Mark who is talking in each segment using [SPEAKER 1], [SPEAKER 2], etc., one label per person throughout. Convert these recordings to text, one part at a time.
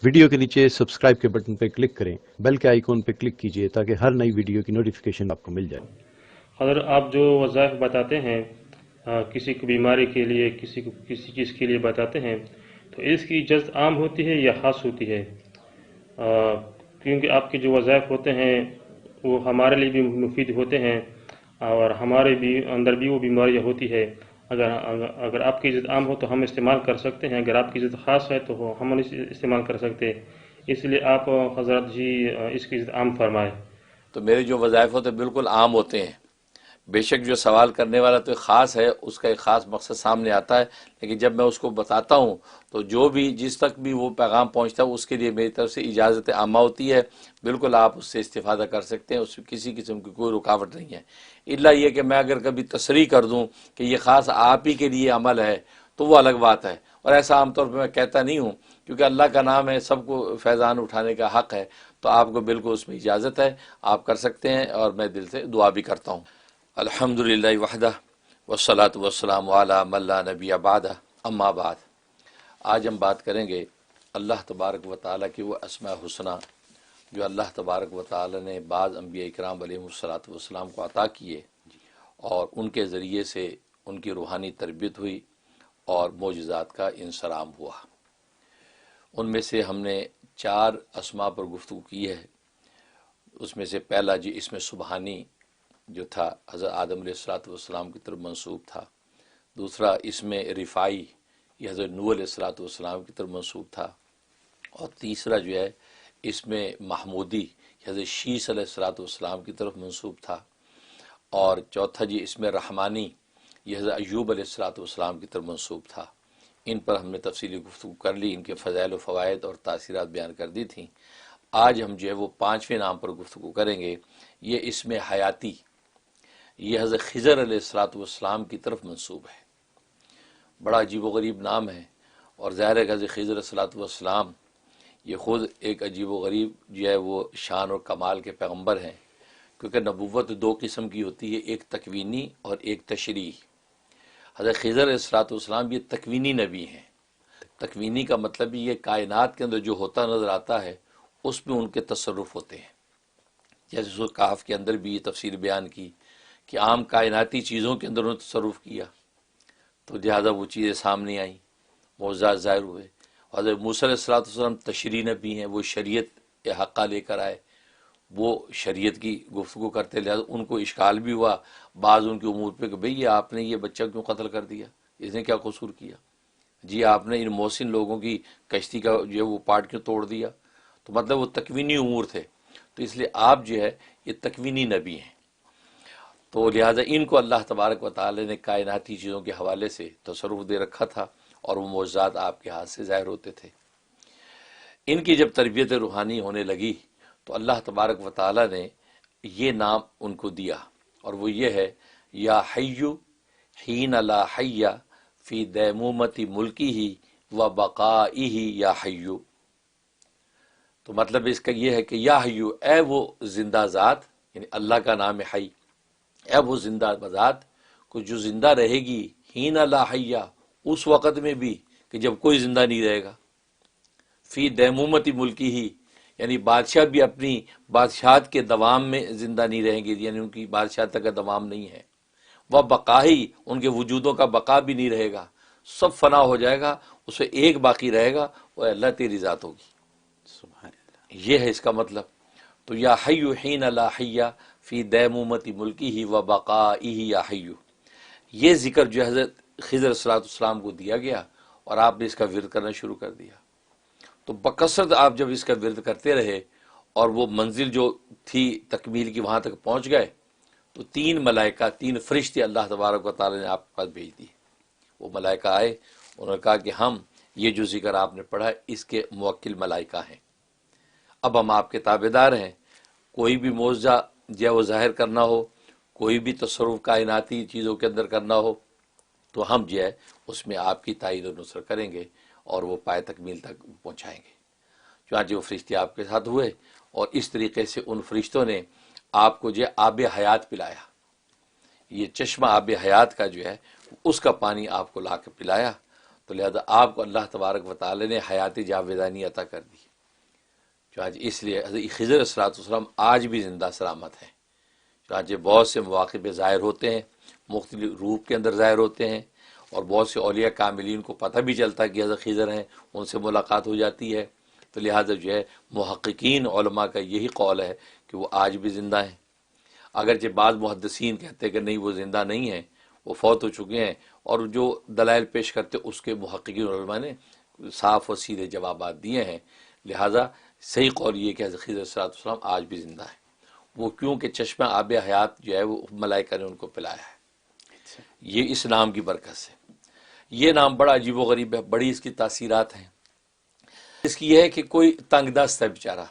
[SPEAKER 1] Video के नीचे subscribe के बटन पर क्लिक करें, बेल के आइकॉन पर क्लिक कीजिए ताकि हर नई वीडियो की नोटिफिकेशन आपको मिल जाए।
[SPEAKER 2] अगर आप जो वज़ाइफ बताते हैं किसी को बीमारी के लिए, किसी को किसी चीज़ के लिए बताते हैं, तो इसकी इजाज़त आम होती है या ख़ास होती है? क्योंकि आपके जो वज़ाइफ होते हैं वो हमारे लिए भी मुफीद होते हैं और हमारे भी अंदर भी वो बीमारियाँ होती है। अगर अगर आपकी इज़्ज़त आम हो तो हम इस्तेमाल कर सकते हैं, अगर आपकी इज़्ज़त ख़ास है तो हम नहीं इस्तेमाल कर सकते। इसलिए आप हज़रत जी इसकी इज़्ज़त आम फरमाएँ।
[SPEAKER 3] तो मेरे जो वज़ाइफ होते हैं बिल्कुल आम होते हैं। बेशक जो सवाल करने वाला तो ख़ास है, उसका एक ख़ास मकसद सामने आता है, लेकिन जब मैं उसको बताता हूँ तो जो भी जिस तक भी वो पैगाम पहुँचता है उसके लिए मेरी तरफ से इजाज़त आमा होती है। बिल्कुल आप उससे इस्तिफ़ादा कर सकते हैं, उसमें किसी किस्म की कोई रुकावट नहीं है। इल्ला ये कि मैं अगर कभी तसरीह कर दूँ कि ये ख़ास आप ही के लिए अमल है तो वो अलग बात है, और ऐसा आमतौर पर मैं कहता नहीं हूँ, क्योंकि अल्लाह का नाम है, सबको फैज़ान उठाने का हक़ है। तो आपको बिल्कुल उसमें इजाज़त है, आप कर सकते हैं, और मैं दिल से दुआ भी करता हूँ। अल्हम्दुलिल्लाहि वहदा वस्सलातु वस्सलामु अला मन ला नबिय्य बादा, अम्मा बाद। आज हम बात करेंगे अल्लाह तबारक व तआला की वो अस्मा हुस्ना जो अल्लाह तबारक व तआला ने बाज़ अंबिया इकराम अलैहिमुस्सलातु वस्सलाम को अता किए और उनके ज़रिए से उनकी रूहानी तरबियत हुई और मोजज़ात का इंसराम हुआ। उनमें से हमने 4 अस्मा पर गुफ्तगू की है। उसमें से पहला जी इसमें सुबहानी जो था हज़रत आदम अलैहिस्सलाम की तरफ मंसूब था। दूसरा इसमें रिफ़ाई, ये हज़रत नूह अलैहिस्सलाम की तरफ मंसूब था। और तीसरा जो है इसमें महमूदी, हज़रत शीस अलैहिस्सलाम की तरफ मंसूब था। और चौथा जी इसमें रहमानी, ये हज़रत अय्यूब अलैहिस्सलाम की तरफ मंसूब था। इन पर हमने तफसीली गुफ्तगू कर ली, इनके फ़ज़ाइल व फ़वाइद और तासीरात बयान कर दी थी। आज हम जो है वो 5वें नाम पर गुफ्तगू करेंगे। ये इसमें हयाती, ये हज़रत खिज़र अलैहिस्सलाम की तरफ मंसूब है। बड़ा अजीब व गरीब नाम है, और ज़ाहिर है हज़रत खिज़र अलैहिस्सलाम ये ख़ुद एक अजीब व गरीब जो है वो शान और कमाल के पैगम्बर हैं, क्योंकि नबुव्वत 2 किस्म की होती है, एक तकवीनी और एक तशरीह। हज़रत खिज़र अलैहिस्सलाम ये तकवीनी नबी हैं। तकवीनी का मतलब भी ये कायनात के अंदर जो होता नज़र आता है उसमें उनके तसर्रुफ़ होते हैं। जैसे सूरह कहफ के अंदर भी ये तफसीर बयान की कि आम कायनाती चीज़ों के अंदर उन्होंने तसर्रुफ़ किया, तो लिहाजा वो चीज़ें सामने आईं, मौज़ात ज़ाहिर हुए। हज़रत मूसा अलैहिस्सलाम तशरीह नबी हैं, वो शरीयत हक़्क़ा लेकर आए, वो शरीयत की गुफ्तगू करते, लिहाजा उनको इश्काल भी हुआ बाज़ उनकी उमूर पे कि भई ये आपने ये बच्चा क्यों कत्ल कर दिया, इसने क्या कसूर किया जी, आपने इन मोहसिन लोगों की कश्ती का जो है वो पार्ट क्यों तोड़ दिया। तो मतलब वो तकवीनी उमूर थे, तो इसलिए आप जो है ये तकवीनी नबी हैं। तो लिहाजा इनको अल्लाह तबारक व तआला ने कायनाती चीज़ों के हवाले से तसर्रुफ़ दे रखा था, और वो मौजज़ात आपके हाथ से ज़ाहिर होते थे। इनकी जब तरबियत रूहानी होने लगी तो अल्लाह तबारक व तआला ने ये नाम उनको दिया, और वो ये है या हय्यु हीन ला हय्या फ़ी दैमूमती मुल्किही व बक़ाइही या हय्यु। तो मतलब इसका ये है कि या हय्यु, ए वो जिंदा ज़ात, यानी अल्लाह का नाम है हई, ए वो जिंदा ज़ात को जो ज़िंदा रहेगी, हीन ला हय्या, उस वक़्त में भी कि जब कोई ज़िंदा नहीं रहेगा। फ़ी दैमूमती मुल्की ही, यानी बादशाह भी अपनी बादशाहत के दवाम में ज़िंदा नहीं रहेंगे, यानी उनकी बादशाहत का दवाम नहीं है। वह बकाही, उनके वजूदों का बका भी नहीं रहेगा, सब फना हो जाएगा, उसमें एक बाकी रहेगा, वह अल्लाह तेरी ज़ात होगी। ये है इसका मतलब। तो या हय्यु हीन ला हय्या फ़ी दैमूमती मुल्की ही व बक़ाइही या हय्यु, ये ज़िक्र जो हज़रत खिज़र अलैहिस्सलाम को दिया गया, और आपने इसका विर्द करना शुरू कर दिया। तो बकसरत आप जब इसका विर्द करते रहे और वो मंजिल जो थी तकमील की वहाँ तक पहुँच गए, तो 3 मलाइका, 3 फरिश्ते अल्लाह तबारक व तआला ने आपके पास भेज दिए। वो मलाइका आए, उन्होंने कहा कि हम ये जो ज़िक्र आपने पढ़ा है इसके मुवक्किल मलाइका हैं, अब हम आपके ताबेदार हैं। कोई भी मौज़ा जो वो ज़ाहिर करना हो, कोई भी तसर्रुफ़ कायनाती चीज़ों के अंदर करना हो, तो हम जो है उसमें आपकी ताईद और नुसरत करेंगे और वो पाए तकमील तक पहुँचाएँगे। चुनांचे वो फरिश्ते आपके साथ हुए, और इस तरीके से उन फरिश्तों ने आपको जो है आब हयात पिलाया। ये चश्मा आब हयात का जो है उसका पानी आपको ला कर पिलाया। तो लिहाजा आपको अल्लाह तबारक व तआला ने हयात जावेदानी अता कर दी। چنانچہ اس لیے حضرت خضر علیہ السلام آج بھی زندہ سلامت ہیں. چنانچہ بہت سے مواقع پہ ظاہر ہوتے ہیں، مختلف روپ کے اندر ظاہر ہوتے ہیں، اور بہت سے اولیاء کاملین کو پتہ بھی چلتا ہے کہ حضرت خضر ہیں، ان سے ملاقات ہو جاتی ہے. تو لہٰذا جو ہے محققین علماء کا یہی قول ہے کہ وہ آج بھی زندہ ہیں. اگرچہ بعض محدثین کہتے ہیں کہ نہیں، وہ زندہ نہیں ہیں، وہ فوت ہو چکے ہیں، اور جو دلائل پیش کرتے اس کے محققین علماء نے صاف اور سیدھے جوابات دیے ہیں. لہٰذا صحیح قول یہ کہ حضرت خضر علیہ السلام آج بھی زندہ ہے. وہ کیونکہ چشمہ آب حیات جو ہے وہ ملائکہ نے ان کو پلایا ہے. یہ اس نام کی برکت سے. یہ نام بڑا عجیب و غریب ہے، بڑی اس کی تاثیرات ہیں. اس کی یہ ہے کہ کوئی تنگ دست ہے بیچارہ،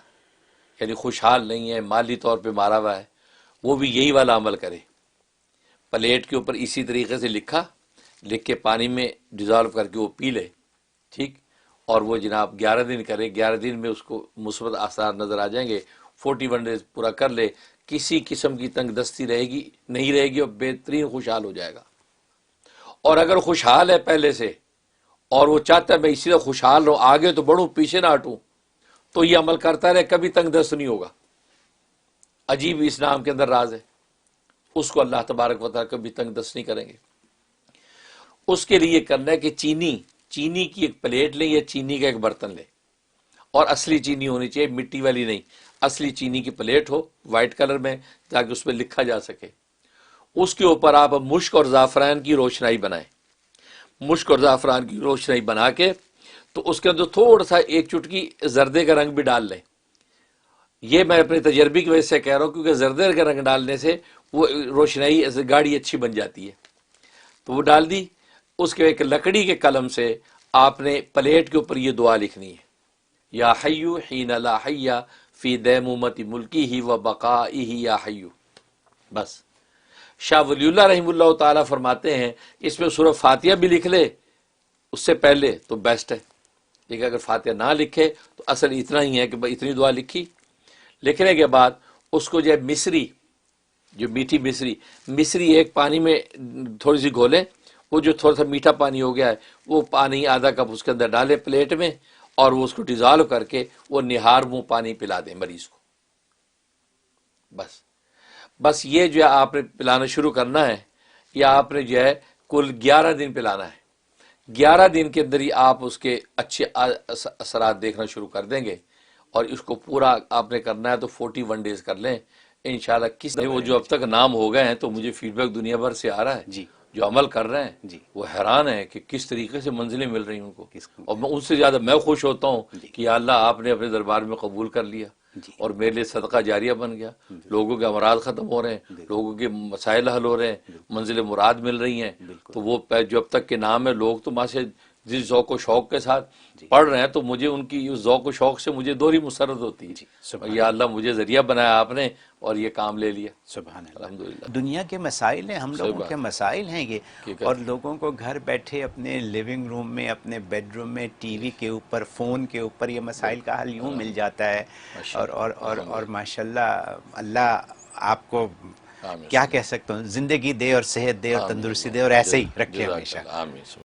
[SPEAKER 3] یعنی خوشحال نہیں ہے، مالی طور پہ مارا ہوا ہے، وہ بھی یہی والا عمل کرے. پلیٹ کے اوپر اسی طریقے سے لکھ کے پانی میں ڈیزالو کر کے وہ پی لے، ٹھیک، اور وہ جناب 11 دن کرے. 11 دن میں اس کو مثبت آثار نظر آ جائیں گے. 41 ڈیز پورا کر لے، کسی قسم کی تنگ دستی نہیں رہے گی، اور بہترین خوشحال ہو جائے گا. اور اگر خوشحال ہے پہلے سے اور وہ چاہتا ہے میں اسی طرح خوشحال رہوں، آگے تو بڑھوں پیچھے نہ ہٹوں، تو یہ عمل کرتا رہے، کبھی تنگ دست نہیں ہوگا. عجیب اس نام کے اندر راز ہے. اس کو اللہ تبارک و تعالیٰ کبھی تنگ دست نہیں کریں گے. اس کے لیے کرنا ہے کہ چینی کی ایک پلیٹ لیں یا چینی کا ایک برتن لیں، اور اصلی چینی ہونی چاہیے، مٹی والی نہیں. اصلی چینی کی پلیٹ ہو وائٹ کلر میں، تاکہ اس پہ لکھا جا سکے. اس کے اوپر آپ مشک اور زعفران کی روشنائی بنائیں. مشک اور زعفران کی روشنائی بنا کے تو اس کے اندر تھوڑا سا ایک چٹکی زردے کا رنگ بھی ڈال لیں. یہ میں اپنے تجربے کی وجہ سے کہہ رہا ہوں، کیونکہ زردے کا رنگ ڈالنے سے وہ روشنائی گاڑی اچھی بن جاتی ہے. تو وہ ڈال دی. اس کے ایک لکڑی کے قلم سے آپ نے پلیٹ کے اوپر یہ دعا لکھنی ہے، یا حیو حین لا حی فی دیمومت ملکی و بقائہ یا حیو. بس شاہ ولی اللہ رحمہ اللہ تعالیٰ فرماتے ہیں اس میں سورہ فاتحہ بھی لکھ لے اس سے پہلے تو بیسٹ ہے، لیکن اگر فاتحہ نہ لکھے تو اصل اتنا ہی ہے کہ اتنی دعا لکھنے کے بعد اس کو جو ہے مصری، جو میٹھی مصری ایک پانی میں تھوڑی سی گھولیں. وہ جو تھوڑا سا میٹھا پانی ہو گیا ہے وہ پانی آدھا کپ اس کے اندر ڈالے پلیٹ میں، اور وہ اس کو ڈیزالو کر کے وہ نہار منہ پانی پلا دیں مریض کو. بس یہ جو ہے آپ نے پلانا شروع کرنا ہے، یا آپ نے جو ہے کل 11 دن پلانا ہے. 11 دن کے اندر ہی آپ اس کے اچھے اثرات دیکھنا شروع کر دیں گے. اور اس کو پورا آپ نے کرنا ہے تو 41 ڈیز کر لیں انشاءاللہ. وہ جو اب تک نام ہو گئے ہیں تو مجھے فیڈ بیک دنیا بھر سے آ رہا ہے،
[SPEAKER 4] جی
[SPEAKER 3] جو عمل کر رہے ہیں
[SPEAKER 4] جی
[SPEAKER 3] وہ حیران ہیں کہ کس طریقے سے منزلیں مل رہی ہیں ان کو. اور میں ان سے زیادہ میں خوش ہوتا ہوں کہ یا اللہ آپ نے اپنے دربار میں قبول کر لیا، اور میرے لیے صدقہ جاریہ بن گیا. لوگوں کے امراض ختم ہو رہے ہیں، لوگوں کے مسائل حل ہو رہے ہیں، منزل مراد مل رہی ہیں. تو وہ جو اب تک کے نام ہے لوگ تو ماں سے جس ذوق و شوق کے ساتھ پڑھ رہے ہیں، تو مجھے ان کی اس ذوق و شوق سے مجھے دوہری مسرت ہوتی ہے. یا اللہ مجھے ذریعہ بنایا آپ نے اور یہ کام لے لیا.
[SPEAKER 4] سبحان اللہ.
[SPEAKER 3] الحمدللہ.
[SPEAKER 4] دنیا کے مسائل ہیں، ہم لوگوں
[SPEAKER 3] بات
[SPEAKER 4] کے مسائل ہیں یہ.
[SPEAKER 3] ٹھیک ہے.
[SPEAKER 4] اور لوگوں کو گھر بیٹھے اپنے لیونگ روم میں، اپنے بیڈ روم میں، ٹی وی کے اوپر، فون کے اوپر یہ مسائل کا حل یوں مل جاتا ہے. اور ماشاءاللہ اللہ آپ کو کیا کہہ سکتا ہوں، زندگی دے اور صحت دے اور تندرستی دے اور ایسے ہی رکھے ہمیشہ.
[SPEAKER 3] آمین.